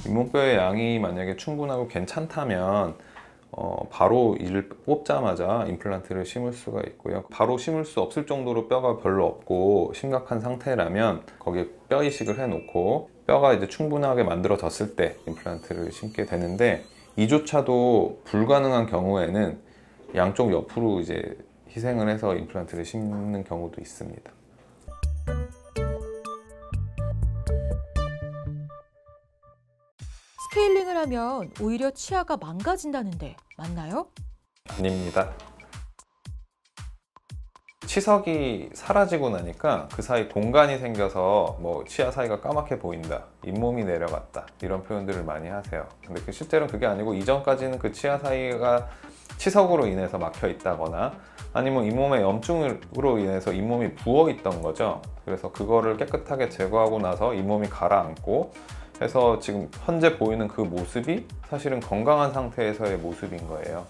잇몸뼈의 양이 만약에 충분하고 괜찮다면 바로 이를 뽑자마자 임플란트를 심을 수가 있고요. 바로 심을 수 없을 정도로 뼈가 별로 없고 심각한 상태라면 거기에 뼈 이식을 해놓고 뼈가 이제 충분하게 만들어졌을 때 임플란트를 심게 되는데, 이조차도 불가능한 경우에는 양쪽 옆으로 이제 희생을 해서 임플란트를 심는 경우도 있습니다. 스케일링을 하면 오히려 치아가 망가진다는데 맞나요? 아닙니다. 치석이 사라지고 나니까 그 사이 공간이 생겨서 뭐 치아 사이가 까맣게 보인다, 잇몸이 내려갔다, 이런 표현들을 많이 하세요. 근데 실제로는 그게 아니고, 이전까지는 그 치아 사이가 치석으로 인해서 막혀 있다거나 아니면 잇몸의 염증으로 인해서 잇몸이 부어 있던 거죠. 그래서 그거를 깨끗하게 제거하고 나서 잇몸이 가라앉고 해서 지금 현재 보이는 그 모습이 사실은 건강한 상태에서의 모습인 거예요.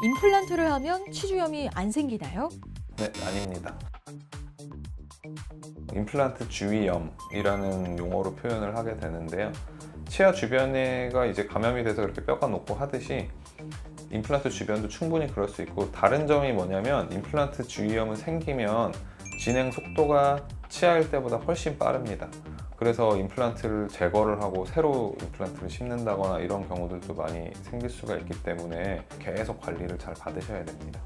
임플란트를 하면 치주염이 안 생기나요? 네, 아닙니다. 임플란트 주위염이라는 용어로 표현을 하게 되는데요. 치아 주변에가 이제 감염이 돼서 이렇게 뼈가 녹고 하듯이 임플란트 주변도 충분히 그럴 수 있고, 다른 점이 뭐냐면 임플란트 주위염은 생기면 진행 속도가 치아일 때보다 훨씬 빠릅니다. 그래서 임플란트를 제거를 하고 새로 임플란트를 심는다거나 이런 경우들도 많이 생길 수가 있기 때문에 계속 관리를 잘 받으셔야 됩니다.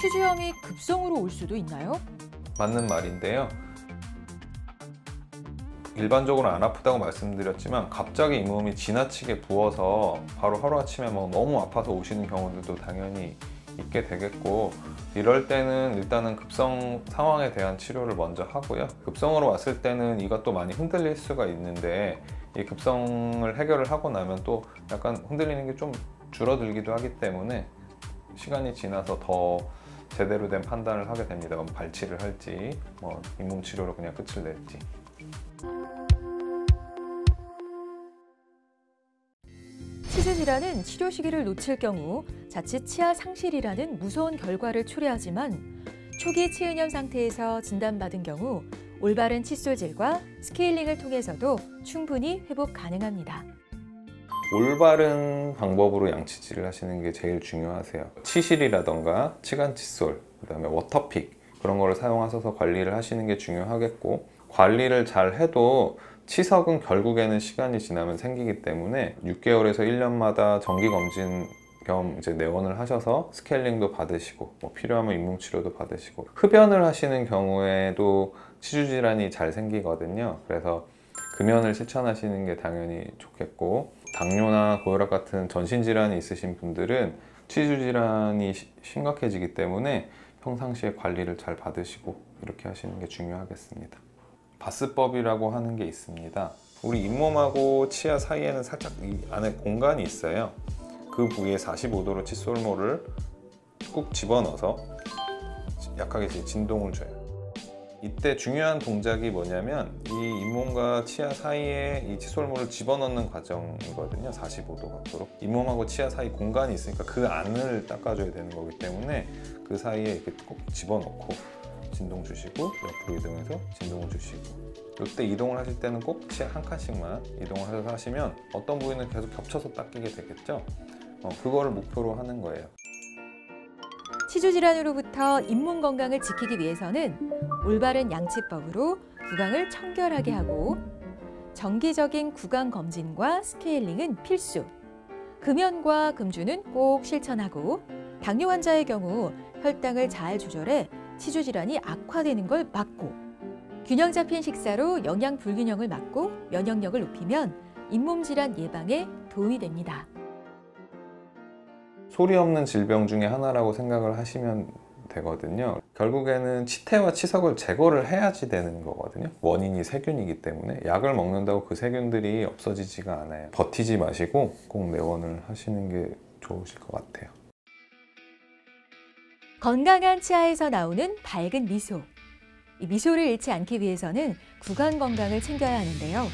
치주염이 급성으로 올 수도 있나요? 맞는 말인데요. 일반적으로 안 아프다고 말씀드렸지만 갑자기 잇몸이 지나치게 부어서 바로 하루아침에 너무 아파서 오시는 경우들도 당연히 있게 되겠고, 이럴 때는 일단은 급성 상황에 대한 치료를 먼저 하고요. 급성으로 왔을 때는 이것도 많이 흔들릴 수가 있는데, 이 급성을 해결을 하고 나면 또 약간 흔들리는 게 좀 줄어들기도 하기 때문에 시간이 지나서 더 제대로 된 판단을 하게 됩니다. 발치를 할지 잇몸 치료로 그냥 끝을 낼지. 치주 질환은 치료 시기를 놓칠 경우 자칫 치아 상실이라는 무서운 결과를 초래하지만, 초기 치은염 상태에서 진단받은 경우 올바른 칫솔질과 스케일링을 통해서도 충분히 회복 가능합니다. 올바른 방법으로 양치질을 하시는 게 제일 중요하세요. 치실이라던가 치간 칫솔, 그다음에 워터픽, 그런 거를 사용하셔서 관리를 하시는 게 중요하겠고, 관리를 잘 해도 치석은 결국에는 시간이 지나면 생기기 때문에 6개월에서 1년마다 정기검진 겸 이제 내원을 하셔서 스케일링도 받으시고 필요하면 잇몸 치료도 받으시고, 흡연을 하시는 경우에도 치주 질환이 잘 생기거든요. 그래서 금연을 실천하시는 게 당연히 좋겠고, 당뇨나 고혈압 같은 전신 질환이 있으신 분들은 치주 질환이 심각해지기 때문에 평상시에 관리를 잘 받으시고 이렇게 하시는 게 중요하겠습니다. 바스법이라고 하는 게 있습니다. 우리 잇몸하고 치아 사이에는 살짝 이 안에 공간이 있어요. 그 부위에 45도로 칫솔모를 꾹 집어넣어서 약하게 진동을 줘요. 이때 중요한 동작이 뭐냐면 이 잇몸과 치아 사이에 이 칫솔모를 집어넣는 과정이거든요. 45도 각도로. 잇몸하고 치아 사이 공간이 있으니까 그 안을 닦아줘야 되는 거기 때문에 그 사이에 이렇게 꼭 집어넣고 진동 주시고, 옆으로 이동해서 진동을 주시고, 이때 이동을 하실 때는 꼭 치아 한 칸씩만 이동을 해서 하시면 어떤 부위는 계속 겹쳐서 닦이게 되겠죠. 그거를 목표로 하는 거예요. 치주 질환으로부터 잇몸 건강을 지키기 위해서는 올바른 양치법으로 구강을 청결하게 하고, 정기적인 구강 검진과 스케일링은 필수, 금연과 금주는 꼭 실천하고, 당뇨 환자의 경우 혈당을 잘 조절해 치주 질환이 악화되는 걸 막고, 균형 잡힌 식사로 영양 불균형을 막고 면역력을 높이면 잇몸 질환 예방에 도움이 됩니다. 소리 없는 질병 중에 하나라고 생각을 하시면 되거든요. 결국에는 치태와 치석을 제거를 해야지 되는 거거든요. 원인이 세균이기 때문에 약을 먹는다고 그 세균들이 없어지지가 않아요. 버티지 마시고 꼭 내원을 하시는 게 좋으실 것 같아요. 건강한 치아에서 나오는 밝은 미소. 이 미소를 잃지 않기 위해서는 구강 건강을 챙겨야 하는데요.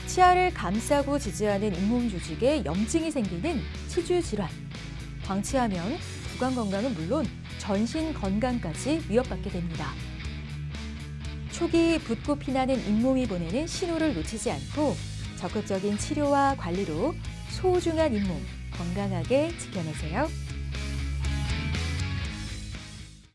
치아를 감싸고 지지하는 잇몸 조직에 염증이 생기는 치주 질환. 방치하면 구강 건강은 물론 전신 건강까지 위협받게 됩니다. 초기 붓고 피나는 잇몸이 보내는 신호를 놓치지 않고 적극적인 치료와 관리로 소중한 잇몸 건강하게 지켜내세요.